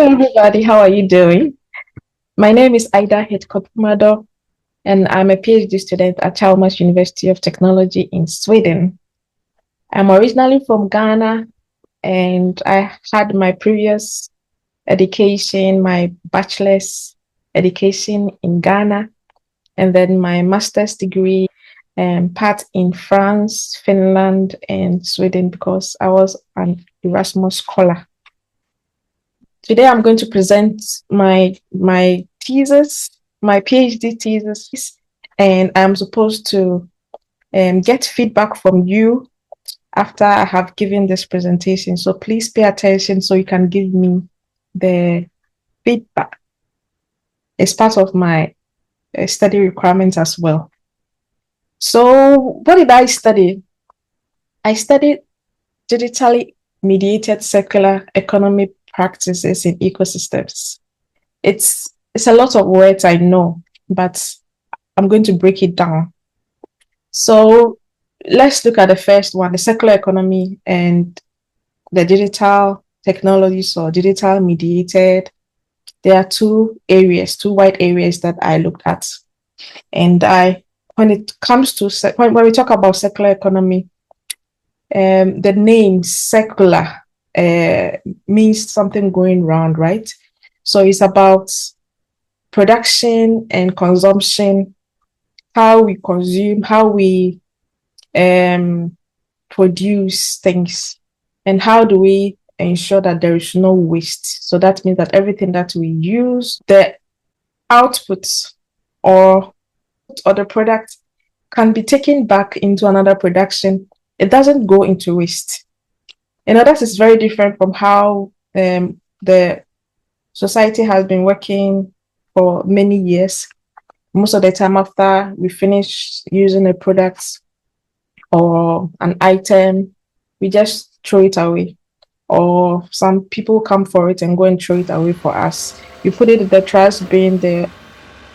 everybody. How are you doing? My name is Ida Heathcote-Fumador, and I'm a PhD student at Chalmers University of Technology in Sweden. I'm originally from Ghana, and I had my previous education, my bachelor's education in Ghana, and then my master's degree, part in France, Finland, and Sweden because I was an Erasmus scholar. Today, I'm going to present my thesis, my PhD thesis, and I'm supposed to get feedback from you after I have given this presentation. So please pay attention so you can give me the feedback. It's part of my study requirements as well. So what did I study? I studied digitally mediated circular economy practices in ecosystems. It's a lot of words, I know, but I'm going to break it down. So let's look at the first one, the circular economy and the digital technologies or digital mediated. There are two wide areas that I looked at. And when it comes to, when we talk about circular economy, the name circular means something going round, right? So it's about production and consumption, how we consume, how we produce things, and how do we ensure that there is no waste. So that means that everything that we use, the outputs or the product can be taken back into another production. It doesn't go into waste. That is very different from how the society has been working for many years. Most of the time after we finish using a product or an item, we just throw it away. Or some people come for it and go and throw it away for us. You put it in the trash bin, the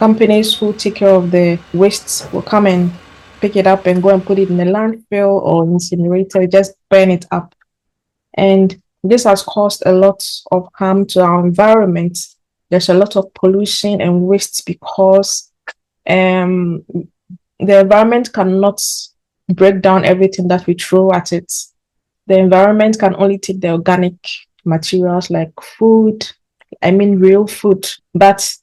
companies who take care of the wastes will come and pick it up and go and put it in the landfill or incinerator, just burn it up. And this has caused a lot of harm to our environment. There's a lot of pollution and waste because the environment cannot break down everything that we throw at it. The environment can only take the organic materials like food, real food. But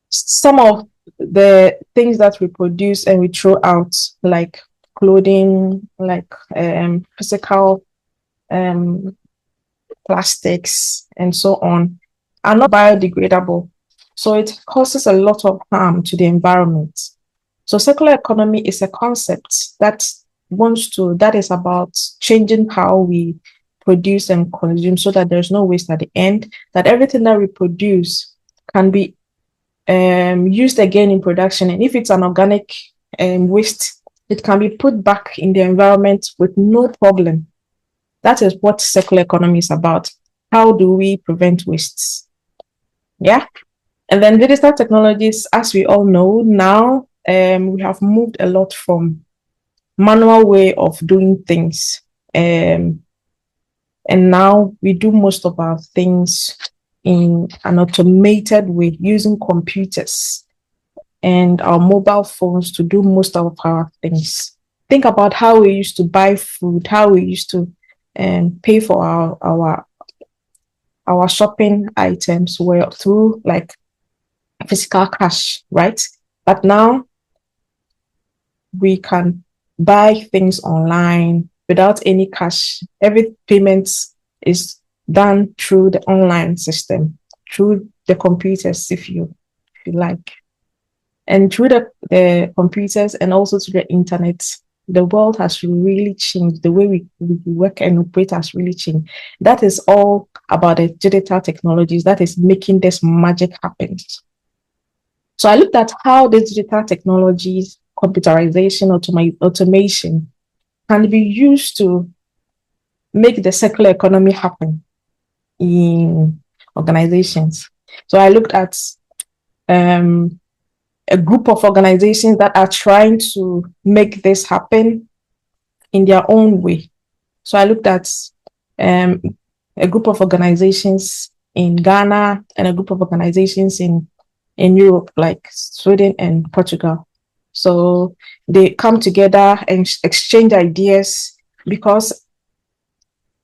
some of the things that we produce and we throw out, like clothing, like physical plastics, and so on, are not biodegradable. So it causes a lot of harm to the environment. So circular economy is a concept that is about changing how we produce and consume so that there's no waste at the end, that everything that we produce can be used again in production. And if it's an organic waste, it can be put back in the environment with no problem. That is what circular economy is about. How do we prevent wastes? Yeah. And then digital technologies, as we all know now, we have moved a lot from manual way of doing things. And now we do most of our things in an automated way using computers and our mobile phones to do most of our things. Think about how we used to buy food, how we used to pay for our shopping items were through like physical cash, right? But now we can buy things online without any cash. Every payment is done through the online system, through the computers, if you like. And through the computers and also through the internet, the world has really changed. The way we work and operate has really changed. That is all about the digital technologies that is making this magic happen. So I looked at how the digital technologies, computerization, automation can be used to make the circular economy happen in organizations. So I looked at a group of organizations that are trying to make this happen in their own way. So I looked at a group of organizations in Ghana and a group of organizations in Europe, like Sweden and Portugal. So they come together and exchange ideas, because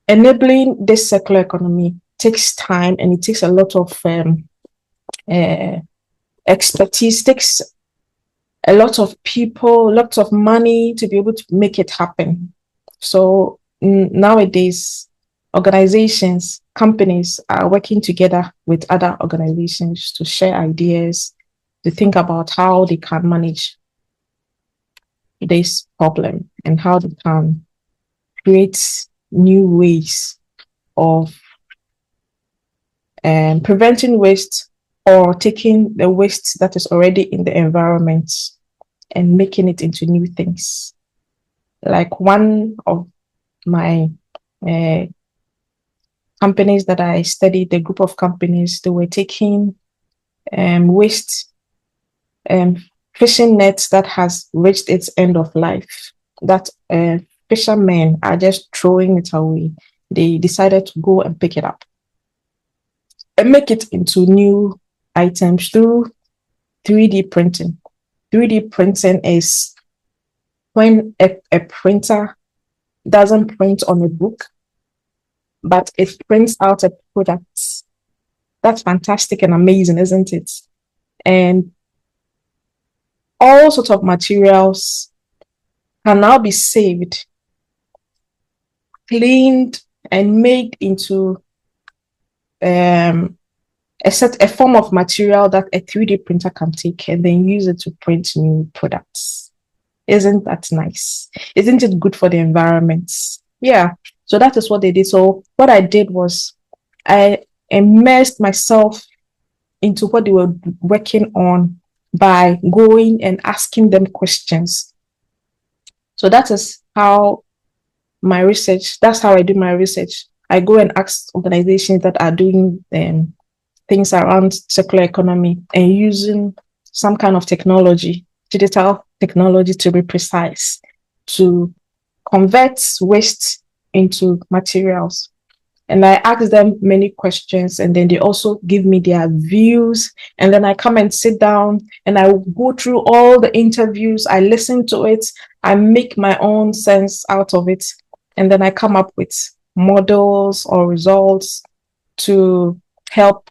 enabling this circular economy takes time, and it takes a lot of expertise, takes a lot of people, lots of money to be able to make it happen. So nowadays, organizations, companies are working together with other organizations to share ideas, to think about how they can manage this problem and how they can create new ways of preventing waste, or taking the waste that is already in the environment and making it into new things. Like one of my companies that I studied, the group of companies, they were taking waste, fishing nets that has reached its end of life, that fishermen are just throwing it away. They decided to go and pick it up and make it into new items through 3D printing. 3D printing is when a printer doesn't print on a book, but it prints out a product. That's fantastic and amazing, isn't it? And all sorts of materials can now be saved, cleaned, and made into a form of material that a 3D printer can take and then use it to print new products. Isn't that nice? Isn't it good for the environment? Yeah. So that is what they did. So what I did was I immersed myself into what they were working on by going and asking them questions. So that is how that's how I do my research. I go and ask organizations that are doing things around circular economy and using some kind of technology, digital technology to be precise, to convert waste into materials. And I ask them many questions, and then they also give me their views. And then I come and sit down and I go through all the interviews. I listen to it. I make my own sense out of it. And then I come up with models or results to help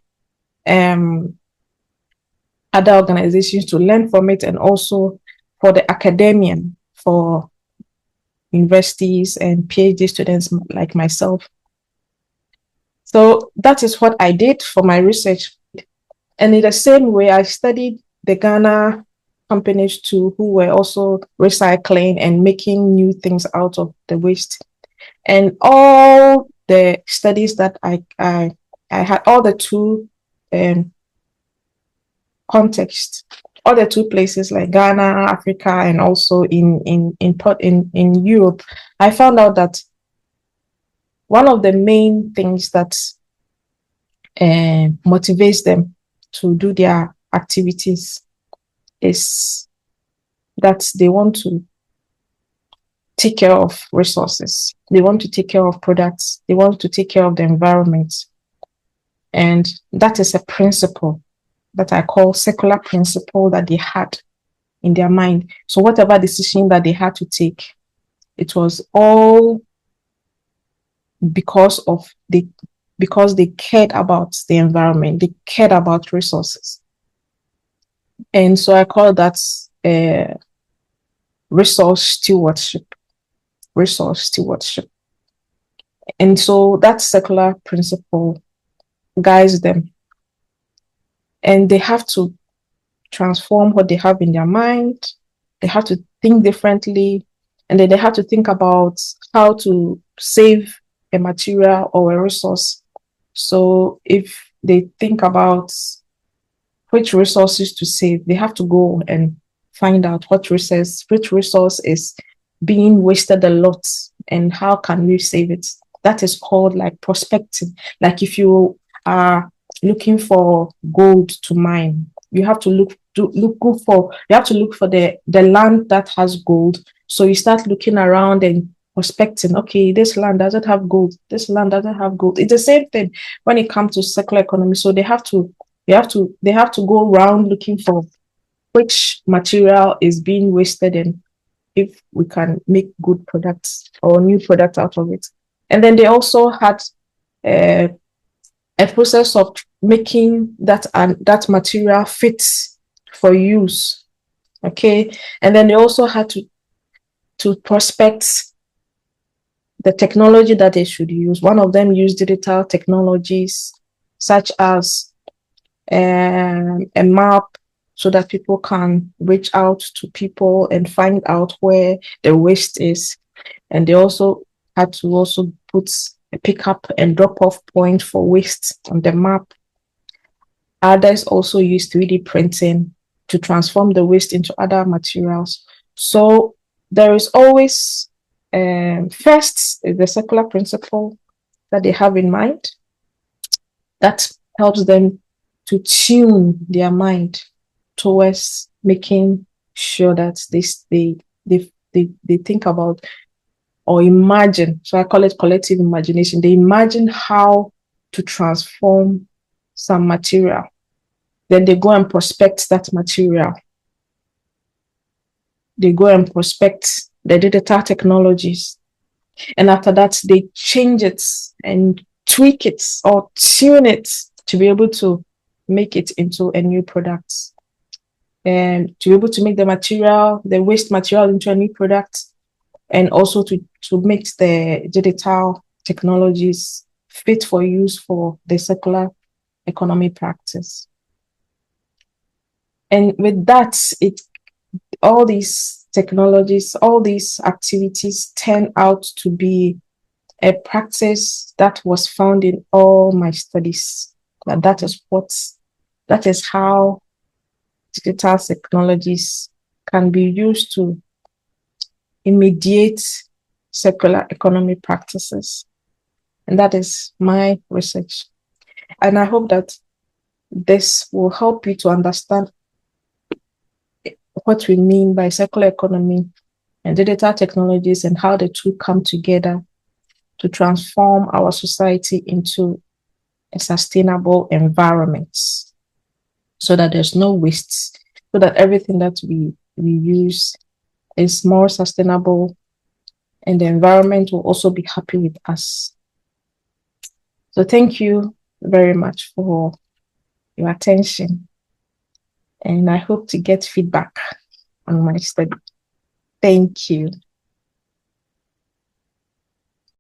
other organizations to learn from it, and also for the academia, for universities and PhD students like myself. So that is what I did for my research. And in the same way, I studied the Ghana companies too, who were also recycling and making new things out of the waste. And all the studies that I had, all the two contexts, all the two places like Ghana, Africa, and also in Europe, I found out that one of the main things that motivates them to do their activities is that they want to take care of resources. They want to take care of products. They want to take care of the environment. And that is a principle that I call circular principle that they had in their mind. So whatever decision that they had to take, it was all because they cared about the environment. They cared about resources. And so I call that resource stewardship. And so that circular principle guides them. And they have to transform what they have in their mind. They have to think differently. And then they have to think about how to save a material or a resource. So if they think about which resources to save, they have to go and find out which resource is being wasted a lot and how can we save it. That is called like prospecting. Like if you are looking for gold to mine, you have to look for the land that has gold. So you start looking around and prospecting. Okay, this land doesn't have gold. This land doesn't have gold. It's the same thing when it comes to circular economy. So they have to go around looking for which material is being wasted and if we can make good products or new products out of it. And then they also had a process of making that material fit for use. Okay, and then they also had to prospect the technology that they should use. One of them used digital technologies such as a map so that people can reach out to people and find out where the waste is. And they also had to also put a pickup and drop-off point for waste on the map. Others also use 3D printing to transform the waste into other materials. So there is always, first, the circular principle that they have in mind that helps them to tune their mind towards making sure that they think about or imagine. So I call it collective imagination. They imagine how to transform some material. Then they go and prospect that material. They go and prospect the digital technologies. And after that, they change it and tweak it or tune it to be able to make it into a new product. And to be able to make the waste material into a new product, and also to make the digital technologies fit for use for the circular economy practice. And with that, all these technologies, all these activities turn out to be a practice that was found in all my studies. That is how digital technologies can be used to immediate circular economy practices. And that is my research. And I hope that this will help you to understand what we mean by circular economy and digital technologies and how the two come together to transform our society into a sustainable environment so that there's no waste, so that everything that we use is more sustainable and the environment will also be happy with us. So thank you very much for your attention. And I hope to get feedback on my study. Thank you.